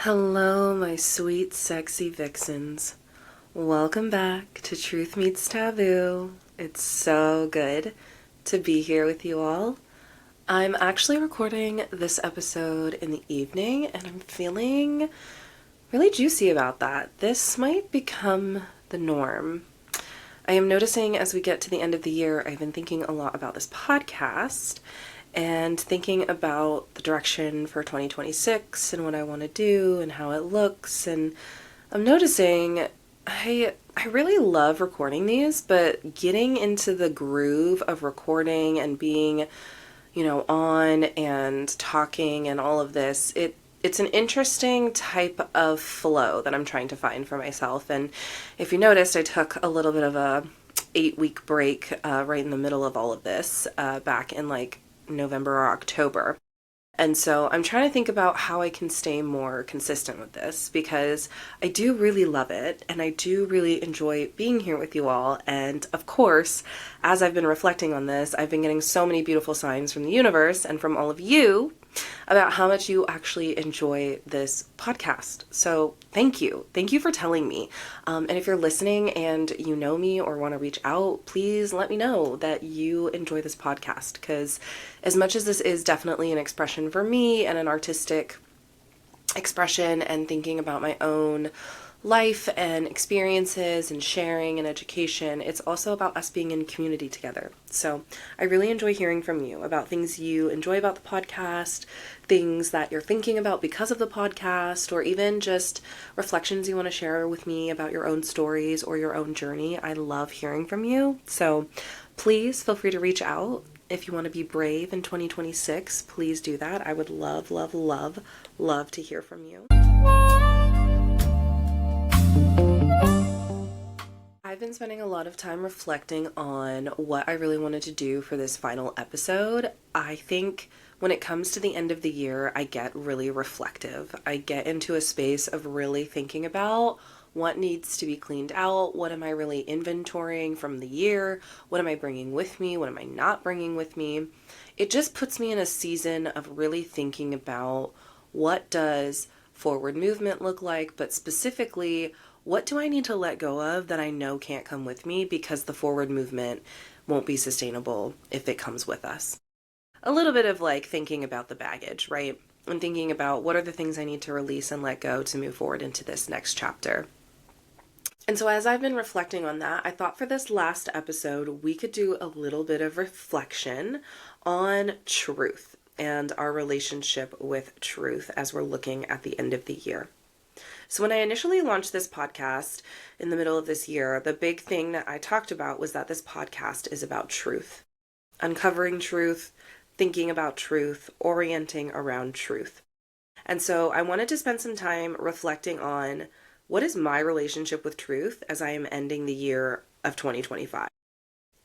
Hello, my sweet, sexy vixens. Welcome back to Truth Meets Taboo. It's so good to be here with you all. I'm actually recording this episode in the evening, and I'm feeling really juicy about that. This might become the norm. I am noticing as we get to the end of the year, I've been thinking a lot about this podcast and thinking about the direction for 2026 and what I want to do and how it looks. And I'm noticing I really love recording these, but getting into the groove of recording and being, on and talking and all of this, it's an interesting type of flow that I'm trying to find for myself. And if you noticed, I took a little bit of a 8-week break right in the middle of all of this back in November or October. And so I'm trying to think about how I can stay more consistent with this because I do really love it and I do really enjoy being here with you all. And of course, as I've been reflecting on this, I've been getting so many beautiful signs from the universe and from all of you about how much you actually enjoy this podcast. So thank you. Thank you for telling me. And if you're listening and you know me or want to reach out, please let me know that you enjoy this podcast, because as much as this is definitely an expression for me and an artistic expression and thinking about my own life and experiences and sharing and education, it's also about us being in community together. So I really enjoy hearing from you about things you enjoy about the podcast, things that you're thinking about because of the podcast, or even just reflections you want to share with me about your own stories or your own journey. I love hearing from you. So please feel free to reach out. If you want to be brave in 2026, please do that. I would love, love, love, love to hear from you. I've been spending a lot of time reflecting on what I really wanted to do for this final episode. I think when it comes to the end of the year, I get really reflective. I get into a space of really thinking about what needs to be cleaned out, what am I really inventorying from the year, what am I bringing with me, what am I not bringing with me. It just puts me in a season of really thinking about what does forward movement look like, but specifically, what do I need to let go of that I know can't come with me because the forward movement won't be sustainable if it comes with us. A little bit of thinking about the baggage, right? And thinking about what are the things I need to release and let go to move forward into this next chapter. And so as I've been reflecting on that, I thought for this last episode, we could do a little bit of reflection on truth and our relationship with truth as we're looking at the end of the year. So when I initially launched this podcast in the middle of this year, the big thing that I talked about was that this podcast is about truth, uncovering truth, thinking about truth, orienting around truth. And so I wanted to spend some time reflecting on what is my relationship with truth as I am ending the year of 2025.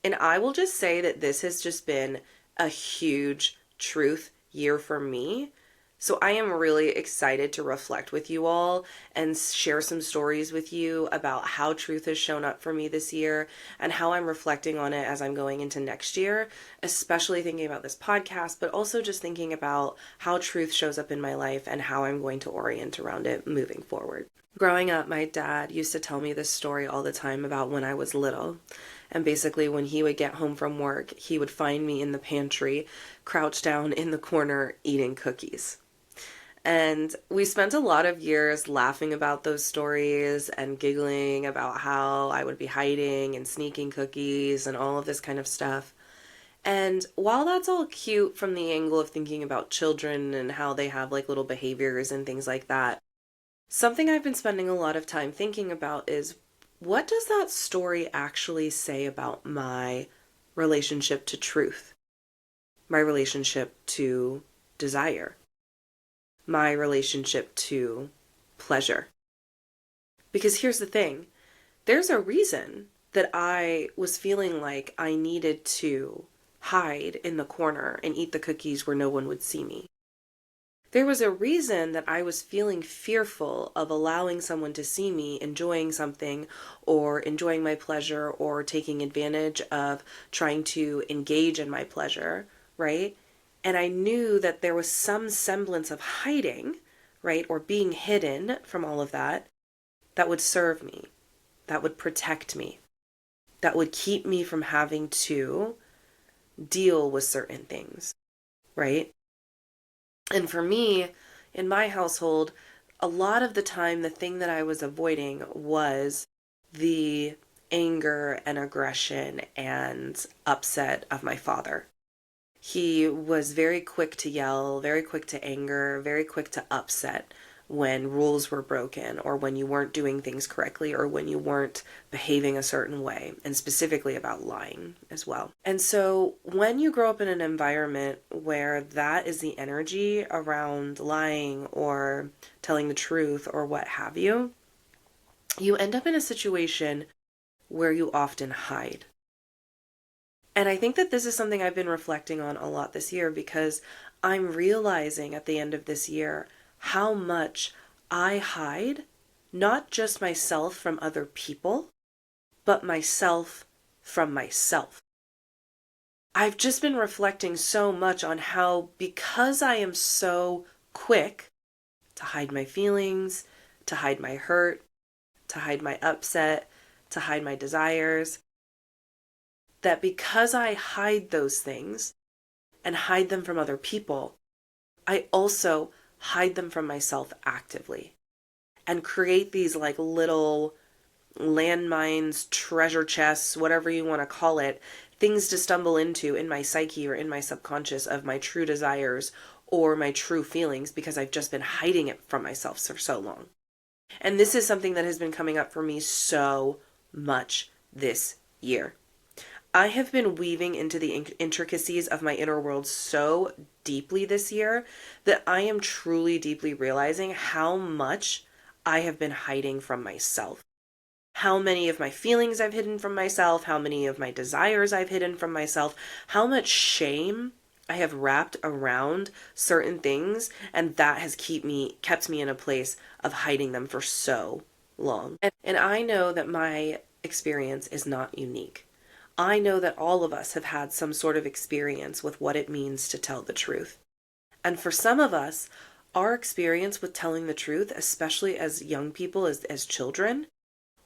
And I will just say that this has just been a huge truth year for me. So I am really excited to reflect with you all and share some stories with you about how truth has shown up for me this year and how I'm reflecting on it as I'm going into next year, especially thinking about this podcast, but also just thinking about how truth shows up in my life and how I'm going to orient around it moving forward. Growing up, my dad used to tell me this story all the time about when I was little. And basically, when he would get home from work, he would find me in the pantry, crouched down in the corner, eating cookies. And we spent a lot of years laughing about those stories and giggling about how I would be hiding and sneaking cookies and all of this kind of stuff. And while that's all cute from the angle of thinking about children and how they have little behaviors and things like that, something I've been spending a lot of time thinking about is, what does that story actually say about my relationship to truth, my relationship to desire, my relationship to pleasure? Because here's the thing, there's a reason that I was feeling like I needed to hide in the corner and eat the cookies where no one would see me. There was a reason that I was feeling fearful of allowing someone to see me enjoying something or enjoying my pleasure or taking advantage of trying to engage in my pleasure, right? And I knew that there was some semblance of hiding right? Or being hidden from all of that, that would serve me, that would protect me, that would keep me from having to deal with certain things, right? And for me, in my household, a lot of the time, the thing that I was avoiding was the anger and aggression and upset of my father. He was very quick to yell, very quick to anger, very quick to upset when rules were broken or when you weren't doing things correctly or when you weren't behaving a certain way, and specifically about lying as well. And so when you grow up in an environment where that is the energy around lying or telling the truth or what have you, you end up in a situation where you often hide. And I think that this is something I've been reflecting on a lot this year because I'm realizing at the end of this year how much I hide, not just myself from other people, but myself from myself. I've just been reflecting so much on how, because I am so quick to hide my feelings, to hide my hurt, to hide my upset, to hide my desires, that because I hide those things and hide them from other people, I also hide them from myself actively and create these like little landmines, treasure chests, whatever you want to call it, things to stumble into in my psyche or in my subconscious of my true desires or my true feelings because I've just been hiding it from myself for so long. And this is something that has been coming up for me so much this year. I have been weaving into the intricacies of my inner world so deeply this year that I am truly deeply realizing how much I have been hiding from myself. How many of my feelings I've hidden from myself, how many of my desires I've hidden from myself, how much shame I have wrapped around certain things, and that has kept me in a place of hiding them for so long. And I know that my experience is not unique. I know that all of us have had some sort of experience with what it means to tell the truth. And for some of us, our experience with telling the truth, especially as young people, as children,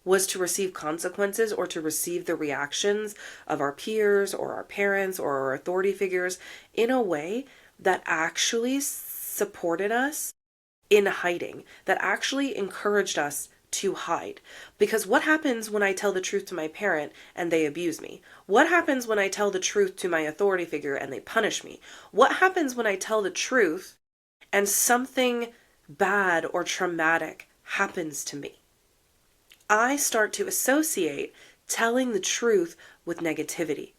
was to receive consequences or to receive the reactions of our peers or our parents or our authority figures in a way that actually supported us in hiding, that actually encouraged us to hide. Because what happens when I tell the truth to my parent and they abuse me? What happens when I tell the truth to my authority figure and they punish me? What happens when I tell the truth and something bad or traumatic happens to me? I start to associate telling the truth with negativity,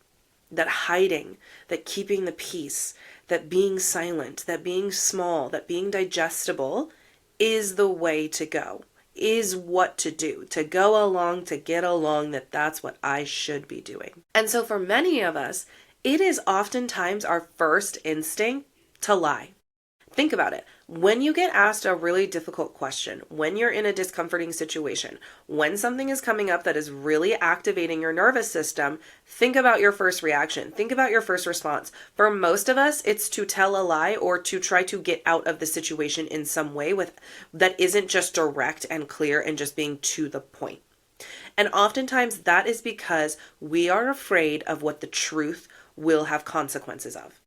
that hiding, that keeping the peace, that being silent, that being small, that being digestible is the way to go, is what to do, to go along, to get along, that's what I should be doing. And so for many of us, it is oftentimes our first instinct to lie. Think about it. When you get asked a really difficult question, when you're in a discomforting situation, when something is coming up that is really activating your nervous system, think about your first reaction. Think about your first response. For most of us, it's to tell a lie or to try to get out of the situation in some way that isn't just direct and clear and just being to the point. And oftentimes that is because we are afraid of what the truth will have consequences of.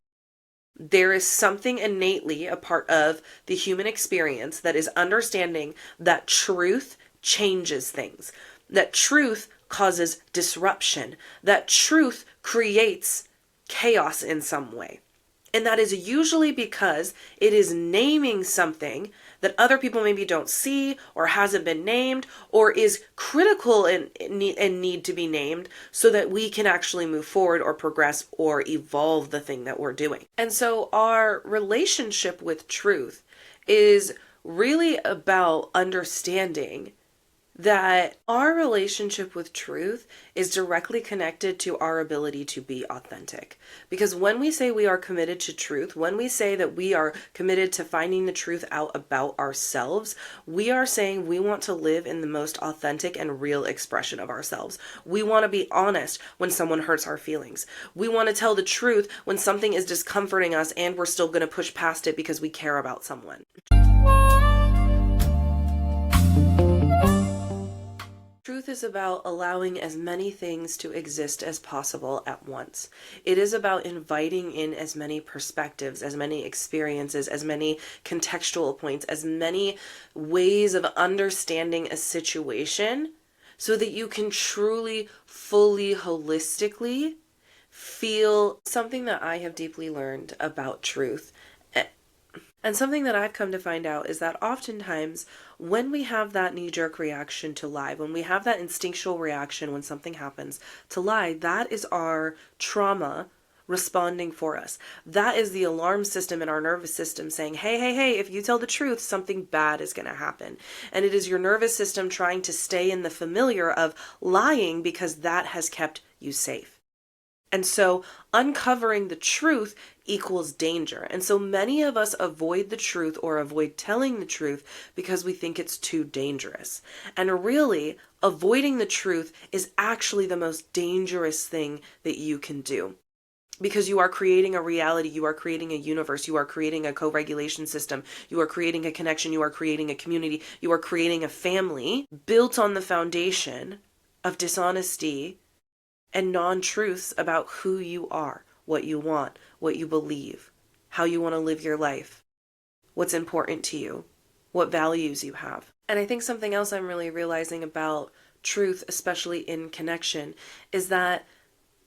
There is something innately a part of the human experience that is understanding that truth changes things, that truth causes disruption, that truth creates chaos in some way. And that is usually because it is naming something that other people maybe don't see or hasn't been named or is critical and need to be named so that we can actually move forward or progress or evolve the thing that we're doing. And so our relationship with truth is really about understanding that our relationship with truth is directly connected to our ability to be authentic. Because when we say we are committed to truth, when we say that we are committed to finding the truth out about ourselves, we are saying we want to live in the most authentic and real expression of ourselves. We want to be honest when someone hurts our feelings. We want to tell the truth when something is discomforting us and we're still going to push past it because we care about someone. is about allowing as many things to exist as possible at once. It is about inviting in as many perspectives, as many experiences, as many contextual points, as many ways of understanding a situation so that you can truly, fully, holistically feel something that I have deeply learned about truth. And something that I've come to find out is that oftentimes when we have that knee-jerk reaction to lie, when we have that instinctual reaction when something happens to lie, that is our trauma responding for us. That is the alarm system in our nervous system saying, hey, hey, hey, if you tell the truth, something bad is going to happen. And it is your nervous system trying to stay in the familiar of lying because that has kept you safe. And so uncovering the truth equals danger. And so many of us avoid the truth or avoid telling the truth because we think it's too dangerous. And really, avoiding the truth is actually the most dangerous thing that you can do. Because you are creating a reality, you are creating a universe, you are creating a co-regulation system, you are creating a connection, you are creating a community, you are creating a family built on the foundation of dishonesty and non-truths about who you are, what you want, what you believe, how you want to live your life, what's important to you, what values you have. And I think something else I'm really realizing about truth, especially in connection, is that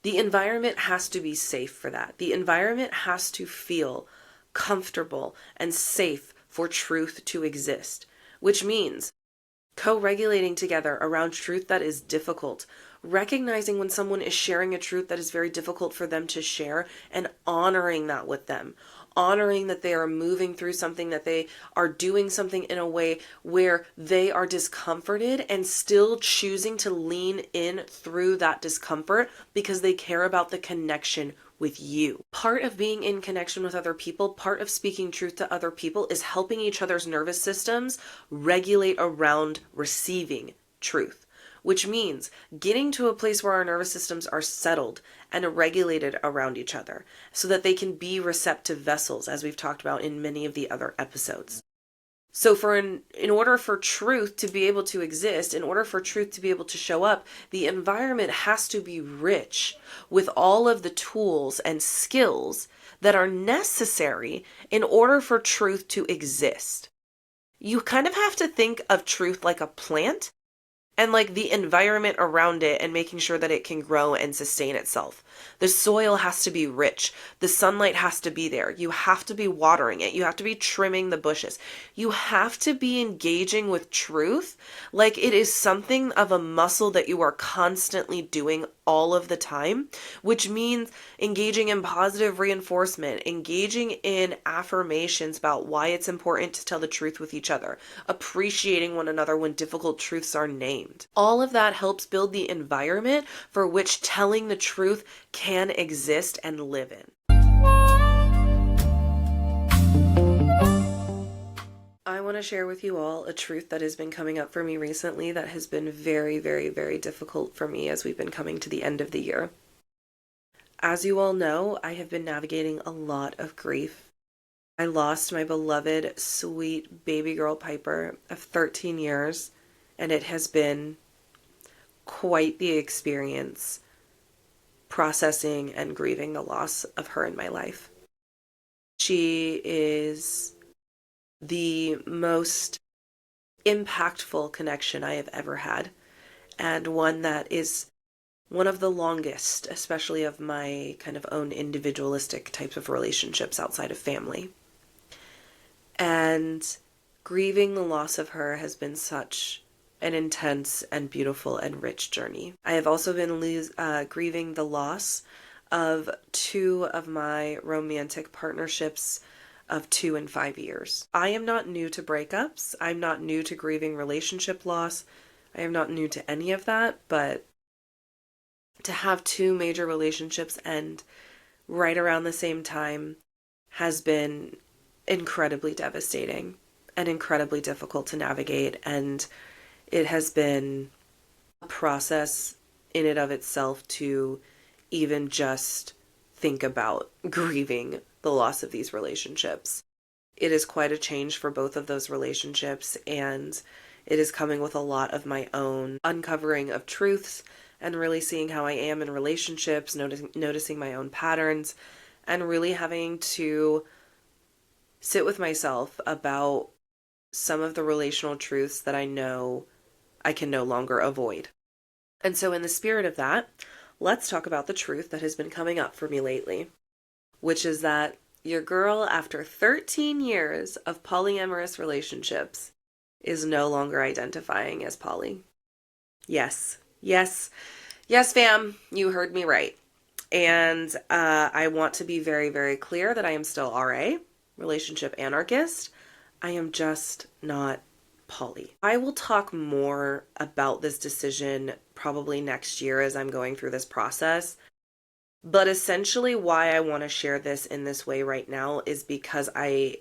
the environment has to be safe for that. The environment has to feel comfortable and safe for truth to exist, which means co-regulating together around truth that is difficult, recognizing when someone is sharing a truth that is very difficult for them to share and honoring that with them, honoring that they are moving through something, that they are doing something in a way where they are discomforted and still choosing to lean in through that discomfort because they care about the connection with you. Part of being in connection with other people, part of speaking truth to other people is helping each other's nervous systems regulate around receiving truth, which means getting to a place where our nervous systems are settled and regulated around each other so that they can be receptive vessels, as we've talked about in many of the other episodes. So in order for truth to be able to exist, in order for truth to be able to show up, the environment has to be rich with all of the tools and skills that are necessary in order for truth to exist. You kind of have to think of truth like a plant and like the environment around it and making sure that it can grow and sustain itself. The soil has to be rich. The sunlight has to be there. You have to be watering it. You have to be trimming the bushes. You have to be engaging with truth like it is something of a muscle that you are constantly doing all of the time, which means engaging in positive reinforcement, engaging in affirmations about why it's important to tell the truth with each other, appreciating one another when difficult truths are named. All of that helps build the environment for which telling the truth can exist and live in. I want to share with you all a truth that has been coming up for me recently that has been very, very, very difficult for me as we've been coming to the end of the year. As you all know, I have been navigating a lot of grief. I lost my beloved, sweet baby girl Piper of 13 years, and it has been quite the experience processing and grieving the loss of her in my life. She is the most impactful connection I have ever had, and one that is one of the longest, especially of my kind of own individualistic types of relationships outside of family. And grieving the loss of her has been such an intense and beautiful and rich journey. I have also been grieving the loss of two of my romantic partnerships of 2 and 5 years. I am not new to breakups. I'm not new to grieving relationship loss. I am not new to any of that, but to have 2 major relationships end right around the same time has been incredibly devastating and incredibly difficult to navigate, and it has been a process in and of itself to even just think about grieving the loss of these relationships. It is quite a change for both of those relationships, and It is coming with a lot of my own uncovering of truths and really seeing how I am in relationships, noticing my own patterns, and really having to sit with myself about some of the relational truths that I know I can no longer avoid. And so, in the spirit of that, let's talk about the truth that has been coming up for me lately, which is that your girl, after 13 years of polyamorous relationships, is no longer identifying as poly. Yes, yes, yes, fam, you heard me right. And I want to be very, very clear that I am still RA, relationship anarchist. I am just not poly. I will talk more about this decision probably next year as I'm going through this process. But essentially why I want to share this in this way right now is because I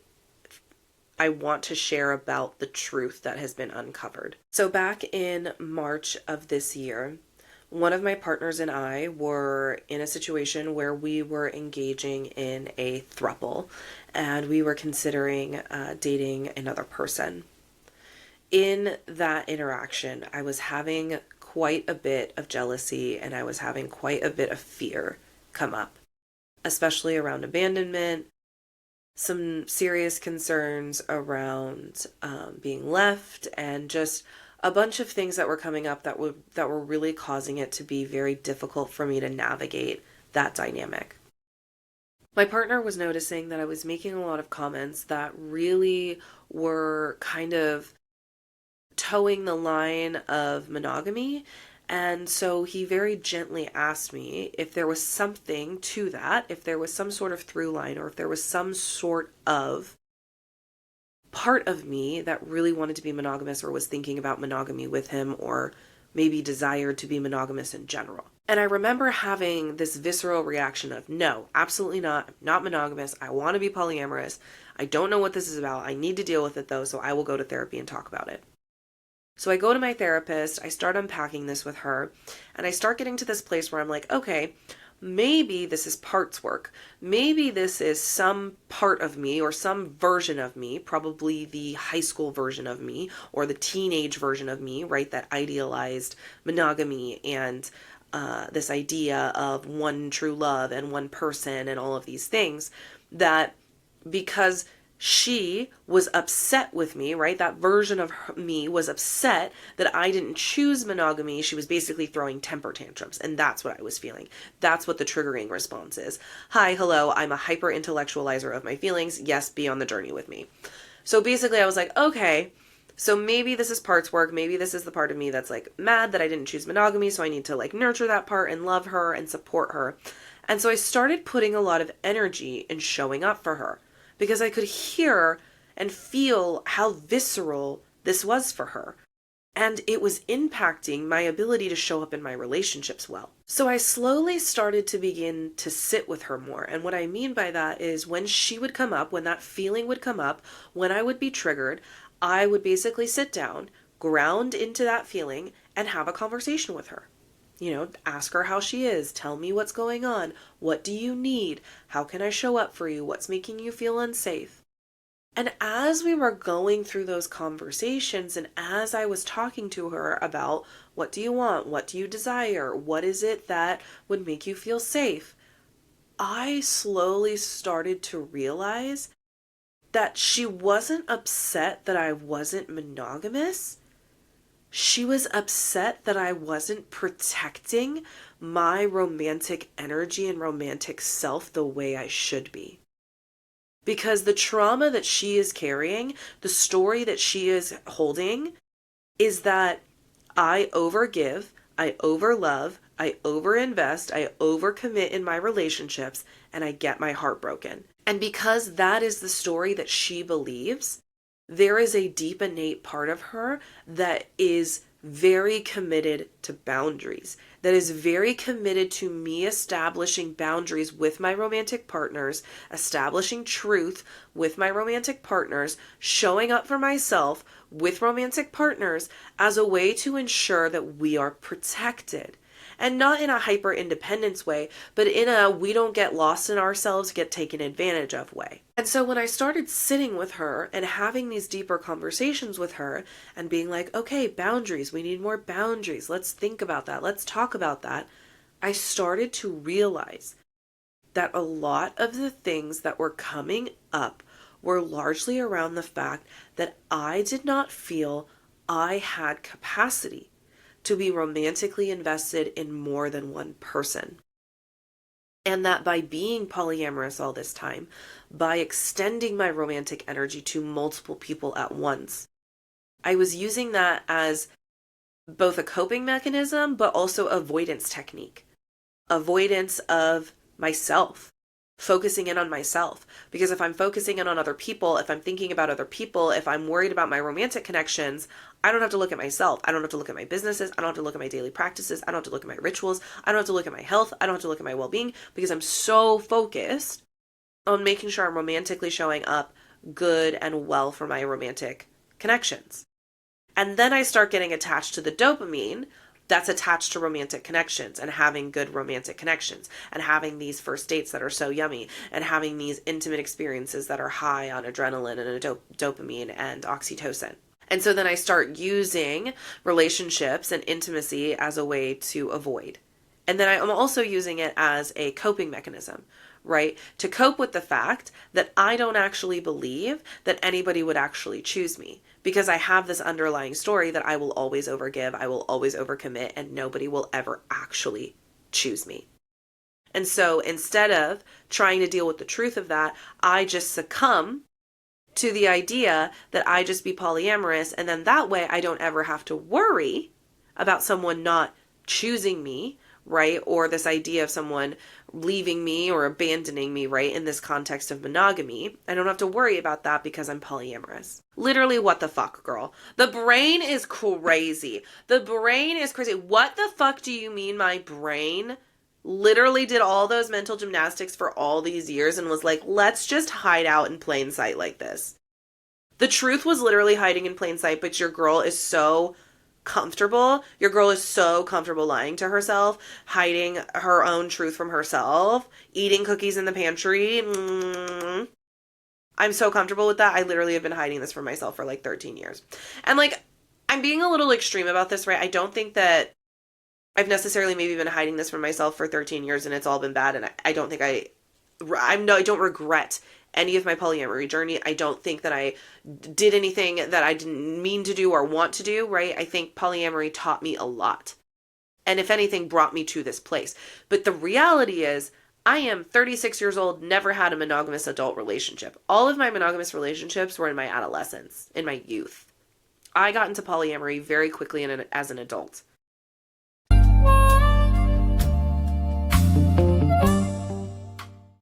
want to share about the truth that has been uncovered. So back in March of this year, one of my partners and I were in a situation where we were engaging in a throuple and we were considering dating another person. In that interaction, I was having quite a bit of jealousy and I was having quite a bit of fear come up, especially around abandonment, some serious concerns around being left, and just a bunch of things that were coming up that were really causing it to be very difficult for me to navigate that dynamic. My partner was noticing that I was making a lot of comments that really were kind of towing the line of monogamy. And so he very gently asked me if there was something to that, if there was some sort of through line, or if there was some sort of part of me that really wanted to be monogamous or was thinking about monogamy with him, or maybe desired to be monogamous in general. And I remember having this visceral reaction of, no, absolutely not. I'm not monogamous. I want to be polyamorous. I don't know what this is about. I need to deal with it though, so I will go to therapy and talk about it. So I go to my therapist, I start unpacking this with her, and I start getting to this place where I'm like, okay, maybe this is parts work. Maybe this is some part of me or some version of me, probably the high school version of me or the teenage version of me, right? That idealized monogamy and this idea of one true love and one person and all of these things, that because she was upset with me, right? That version of me was upset that I didn't choose monogamy. She was basically throwing temper tantrums, and that's what I was feeling. That's what the triggering response is. Hi, hello, I'm a hyper intellectualizer of my feelings. Yes, be on the journey with me. So basically I was like, okay, so maybe this is parts work. Maybe this is the part of me that's like mad that I didn't choose monogamy, so I need to like nurture that part and love her and support her. And so I started putting a lot of energy in showing up for her, because I could hear and feel how visceral this was for her. And it was impacting my ability to show up in my relationships well. So I slowly started to begin to sit with her more. And what I mean by that is when she would come up, when that feeling would come up, when I would be triggered, I would basically sit down, ground into that feeling, and have a conversation with her. You know, ask her how she is, tell me what's going on, what do you need, how can I show up for you, what's making you feel unsafe. And as we were going through those conversations, and as I was talking to her about what do you want, what do you desire, what is it that would make you feel safe, I slowly started to realize that she wasn't upset that I wasn't monogamous. She was upset that I wasn't protecting my romantic energy and romantic self the way I should be. Because the trauma that she is carrying, the story that she is holding, is that I overgive, I overlove, I overinvest, I overcommit in my relationships, and I get my heart broken. And because that is the story that she believes, there is a deep innate part of her that is very committed to boundaries, that is very committed to me establishing boundaries with my romantic partners, establishing truth with my romantic partners, showing up for myself with romantic partners as a way to ensure that we are protected. And not in a hyper independence way, but in a we don't get lost in ourselves, get taken advantage of way. And so when I started sitting with her and having these deeper conversations with her and being like, okay, boundaries, we need more boundaries. Let's think about that. Let's talk about that. I started to realize that a lot of the things that were coming up were largely around the fact that I did not feel I had capacity to be romantically invested in more than one person. And that by being polyamorous all this time, by extending my romantic energy to multiple people at once, I was using that as both a coping mechanism, but also avoidance technique. Avoidance of myself, focusing in on myself. Because if I'm focusing in on other people, if I'm thinking about other people, if I'm worried about my romantic connections, I don't have to look at myself. I don't have to look at my businesses. I don't have to look at my daily practices. I don't have to look at my rituals. I don't have to look at my health. I don't have to look at my well-being because I'm so focused on making sure I'm romantically showing up good and well for my romantic connections. And then I start getting attached to the dopamine that's attached to romantic connections and having good romantic connections and having these first dates that are so yummy and having these intimate experiences that are high on adrenaline and dopamine and oxytocin. And so then I start using relationships and intimacy as a way to avoid. And then I'm also using it as a coping mechanism, right? To cope with the fact that I don't actually believe that anybody would actually choose me because I have this underlying story that I will always overgive, I will always overcommit, and nobody will ever actually choose me. And so instead of trying to deal with the truth of that, I just succumb to the idea that I just be polyamorous, and then that way I don't ever have to worry about someone not choosing me, right? Or this idea of someone leaving me or abandoning me, right? In this context of monogamy. I don't have to worry about that because I'm polyamorous. Literally, what the fuck, girl? The brain is crazy. The brain is crazy. What the fuck do you mean my brain literally did all those mental gymnastics for all these years and was like, let's just hide out in plain sight like this? The truth was literally hiding in plain sight, but your girl is so comfortable. Your girl is so comfortable lying to herself, hiding her own truth from herself, eating cookies in the pantry. I'm so comfortable with that. I literally have been hiding this from myself for like 13 years. And like, I'm being a little extreme about this, right? I don't think that I've necessarily maybe been hiding this from myself for 13 years and it's all been bad. And I don't think I don't regret any of my polyamory journey. I don't think that I did anything that I didn't mean to do or want to do, right? I think polyamory taught me a lot. And if anything, brought me to this place. But the reality is, I am 36 years old, never had a monogamous adult relationship. All of my monogamous relationships were in my adolescence, in my youth. I got into polyamory very quickly as an adult.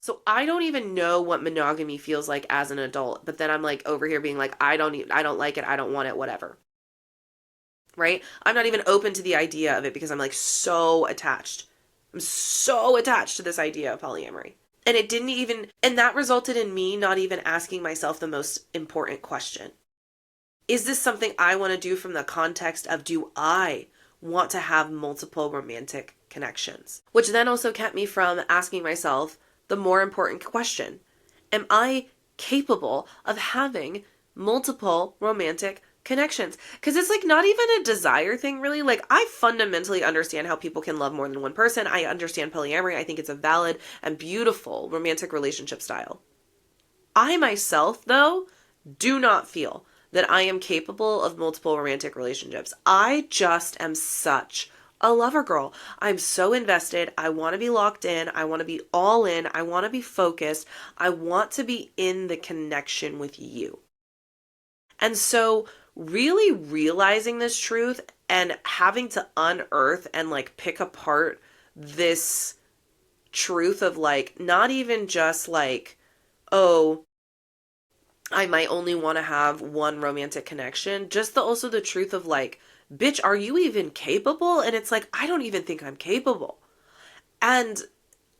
So I don't even know what monogamy feels like as an adult, but then I'm like over here being like, I don't like it, I don't want it, whatever. Right? I'm not even open to the idea of it because I'm like so attached. I'm so attached to this idea of polyamory. And that resulted in me not even asking myself the most important question. Is this something I want to do from the context of, do I want to have multiple romantic connections? Which then also kept me from asking myself the more important question. Am I capable of having multiple romantic connections? Because it's like not even a desire thing, really. Like, I fundamentally understand how people can love more than one person. I understand polyamory. I think it's a valid and beautiful romantic relationship style. I myself, though, do not feel that I am capable of multiple romantic relationships. I just am such a lover girl. I'm so invested. I want to be locked in. I want to be all in. I want to be focused. I want to be in the connection with you. And so really realizing this truth and having to unearth and like pick apart this truth of like, not even just like, oh, I might only want to have one romantic connection, just also the truth of like, bitch, are you even capable? And it's like, I don't even think I'm capable. And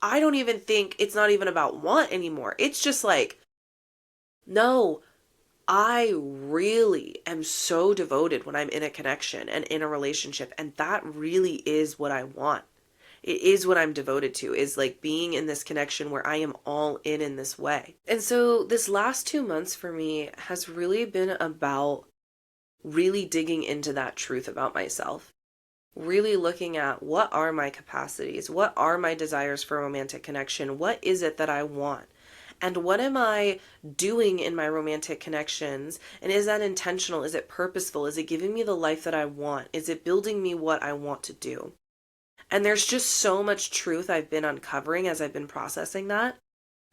I don't even think it's not even about want anymore. It's just like, no, I really am so devoted when I'm in a connection and in a relationship. And that really is what I want. It is what I'm devoted to, is like being in this connection where I am all in this way. And so this last 2 months for me has really been about really digging into that truth about myself. Really looking at, what are my capacities? What are my desires for romantic connection? What is it that I want? And what am I doing in my romantic connections? And is that intentional? Is it purposeful? Is it giving me the life that I want? Is it building me what I want to do? And there's just so much truth I've been uncovering as I've been processing that.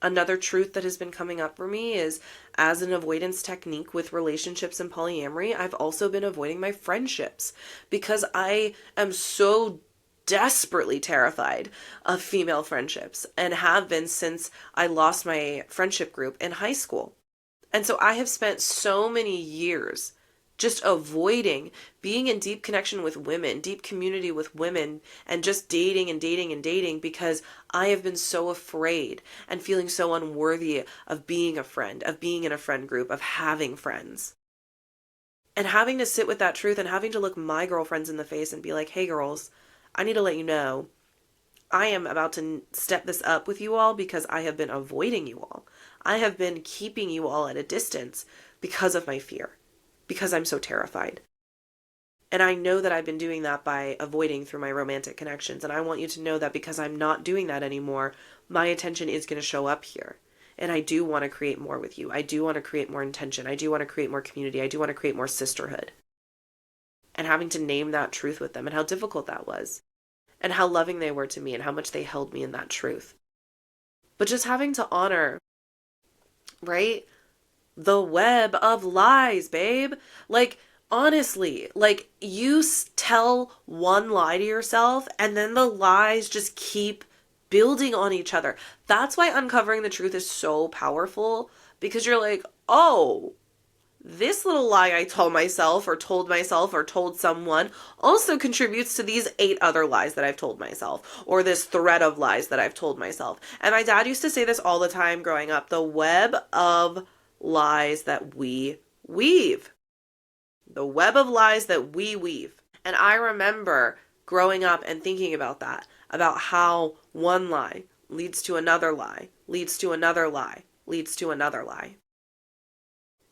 Another truth that has been coming up for me is, as an avoidance technique with relationships and polyamory, I've also been avoiding my friendships because I am so desperately terrified of female friendships and have been since I lost my friendship group in high school. And so I have spent so many years just avoiding being in deep connection with women, deep community with women, and just dating and dating and dating because I have been so afraid and feeling so unworthy of being a friend, of being in a friend group, of having friends. And having to sit with that truth and having to look my girlfriends in the face and be like, hey girls, I need to let you know I am about to step this up with you all because I have been avoiding you all. I have been keeping you all at a distance because of my fear, because I'm so terrified. And I know that I've been doing that by avoiding through my romantic connections. And I want you to know that because I'm not doing that anymore, my attention is going to show up here. And I do want to create more with you. I do want to create more intention. I do want to create more community. I do want to create more sisterhood. And having to name that truth with them and how difficult that was. And how loving they were to me and how much they held me in that truth. But just having to honor, right? The web of lies, babe. Like, honestly, like, you tell one lie to yourself and then the lies just keep building on each other. That's why uncovering the truth is so powerful, because you're like, oh, this little lie I told myself or told someone also contributes to these 8 other lies that I've told myself, or this thread of lies that I've told myself. And my dad used to say this all the time growing up, the web of lies that we weave. The web of lies that we weave. And I remember growing up and thinking about that, about how one lie leads to another lie, leads to another lie, leads to another lie.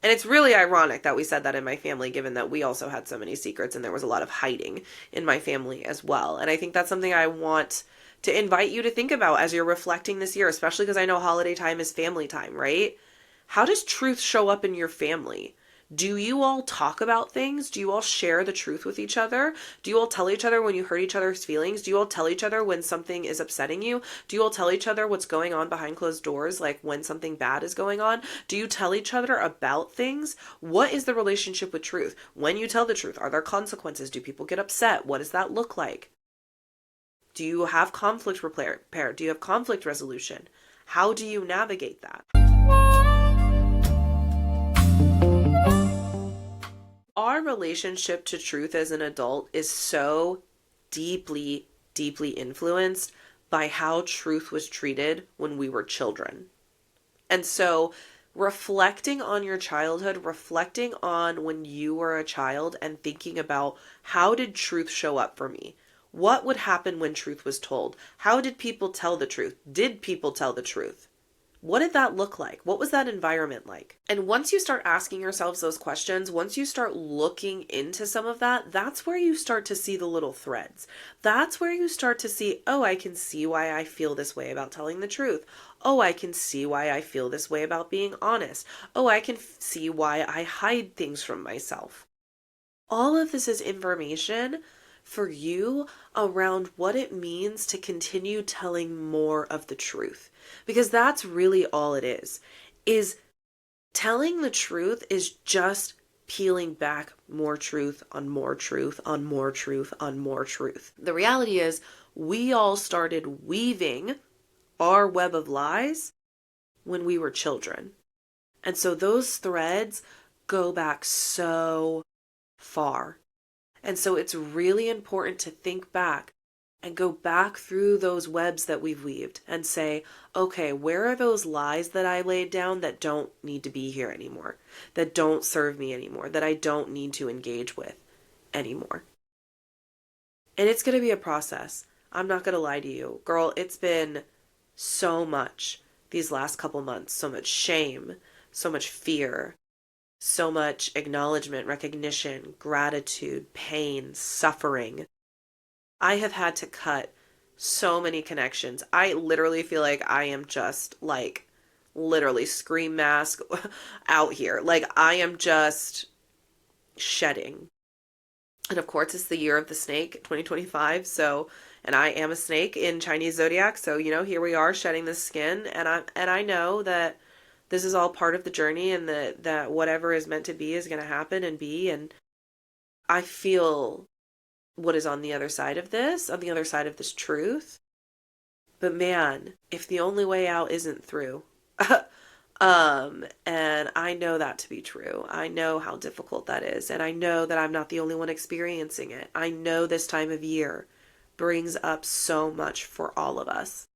And it's really ironic that we said that in my family, given that we also had so many secrets and there was a lot of hiding in my family as well. And I think that's something I want to invite you to think about as you're reflecting this year, especially because I know holiday time is family time, right? How does truth show up in your family? Do you all talk about things? Do you all share the truth with each other? Do you all tell each other when you hurt each other's feelings? Do you all tell each other when something is upsetting you? Do you all tell each other what's going on behind closed doors, like when something bad is going on? Do you tell each other about things? What is the relationship with truth? When you tell the truth, are there consequences? Do people get upset? What does that look like? Do you have conflict repair? Do you have conflict resolution? How do you navigate that? Our relationship to truth as an adult is so deeply, deeply influenced by how truth was treated when we were children. And so reflecting on your childhood, reflecting on when you were a child and thinking about, how did truth show up for me? What would happen when truth was told? How did people tell the truth? Did people tell the truth? What did that look like? What was that environment like? And once you start asking yourselves those questions, once you start looking into some of that, that's where you start to see the little threads. That's where you start to see, oh, I can see why I feel this way about telling the truth. Oh, I can see why I feel this way about being honest. Oh, I can see why I hide things from myself. All of this is information for you around what it means to continue telling more of the truth. Because that's really all it is telling the truth is just peeling back more truth on more truth on more truth on more truth. The reality is, we all started weaving our web of lies when we were children. And so those threads go back so far. And so it's really important to think back and go back through those webs that we've weaved and say, okay, where are those lies that I laid down that don't need to be here anymore, that don't serve me anymore, that I don't need to engage with anymore? And it's going to be a process. I'm not gonna lie to you. Girl, it's been so much these last couple months. So much shame, so much fear, so much acknowledgement, recognition, gratitude, pain, suffering. I have had to cut so many connections. I literally feel like I am just like literally scream mask out here. Like I am just shedding. And of course, it's the year of the snake, 2025. So, and I am a snake in Chinese zodiac. So, here we are shedding this skin. And I know that this is all part of the journey and that whatever is meant to be is going to happen and be. And I feel what is on the other side of this, on the other side of this truth. But man, if the only way out isn't through, and I know that to be true. I know how difficult that is, and I know that I'm not the only one experiencing it. I know this time of year brings up so much for all of us.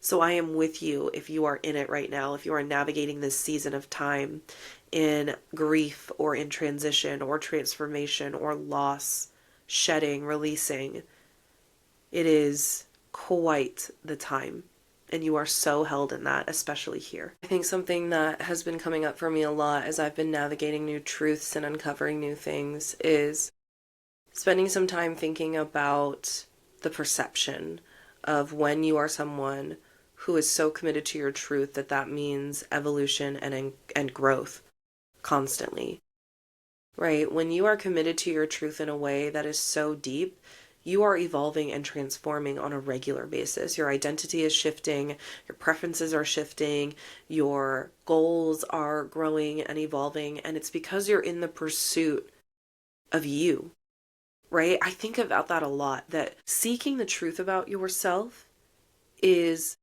So I am with you if you are in it right now, if you are navigating this season of time in grief or in transition or transformation or loss, shedding, releasing. It is quite the time. And you are so held in that, especially here. I think something that has been coming up for me a lot as I've been navigating new truths and uncovering new things is spending some time thinking about the perception of when you are someone who is so committed to your truth that means evolution and growth constantly. Right? When you are committed to your truth in a way that is so deep, you are evolving and transforming on a regular basis. Your identity is shifting, your preferences are shifting, your goals are growing and evolving, and it's because you're in the pursuit of you, right? I think about that a lot, that seeking the truth about yourself is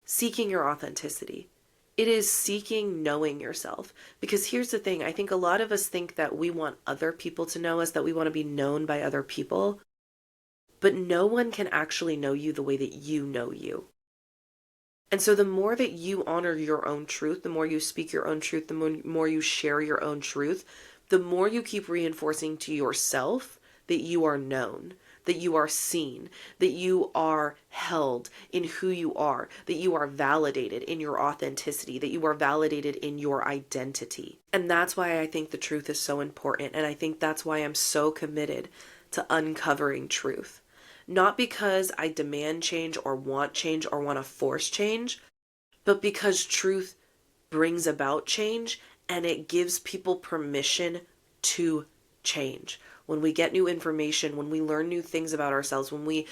seeking your authenticity. It is seeking knowing yourself. Because here's the thing, I think a lot of us think that we want other people to know us, that we want to be known by other people. But no one can actually know you the way that you know you. And so the more that you honor your own truth, the more you speak your own truth, the more you share your own truth, the more you keep reinforcing to yourself that you are known, that you are seen, that you are held in who you are, that you are validated in your authenticity, that you are validated in your identity. And that's why I think the truth is so important. And I think that's why I'm so committed to uncovering truth. Not because I demand change or want to force change, but because truth brings about change and it gives people permission to change. When we get new information, when we learn new things about ourselves, when we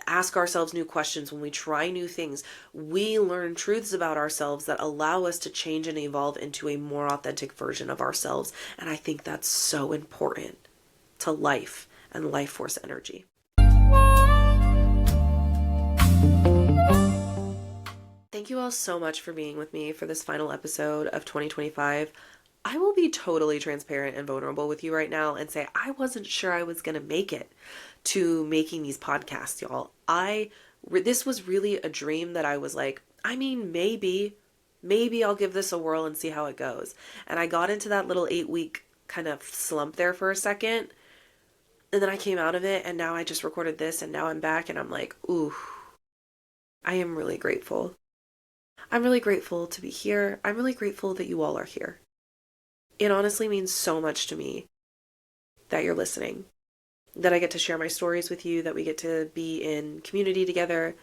ask ourselves new questions, when we try new things, we learn truths about ourselves that allow us to change and evolve into a more authentic version of ourselves. And I think that's so important to life and life force energy. Thank you all so much for being with me for this final episode of 2025. I will be totally transparent and vulnerable with you right now and say I wasn't sure I was going to make it to making these podcasts, y'all. This was really a dream that I was like, maybe I'll give this a whirl and see how it goes. And I got into that little 8-week kind of slump there for a second. And then I came out of it and now I just recorded this and now I'm back and I'm like, ooh, I am really grateful. I'm really grateful to be here. I'm really grateful that you all are here. It honestly means so much to me that you're listening, that I get to share my stories with you, that we get to be in community together,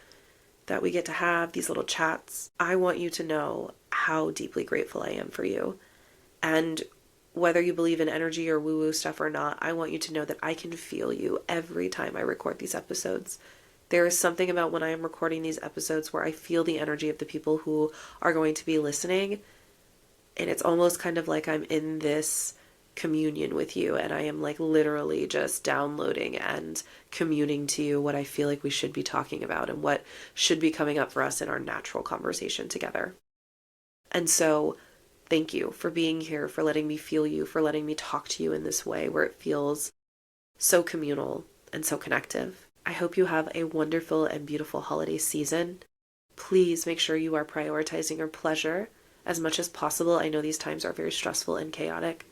that we get to have these little chats. I want you to know how deeply grateful I am for you. And whether you believe in energy or woo-woo stuff or not, I want you to know that I can feel you every time I record these episodes. There is something about when I am recording these episodes where I feel the energy of the people who are going to be listening. And it's almost kind of like I'm in this communion with you and I am like literally just downloading and communing to you what I feel like we should be talking about and what should be coming up for us in our natural conversation together. And so thank you for being here, for letting me feel you, for letting me talk to you in this way where it feels so communal and so connective. I hope you have a wonderful and beautiful holiday season. Please make sure you are prioritizing your pleasure as much as possible. I know these times are very stressful and chaotic.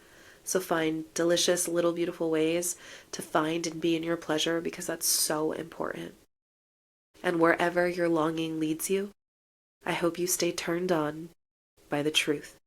So find delicious little beautiful ways to find and be in your pleasure because that's so important. And wherever your longing leads you, I hope you stay turned on by the truth.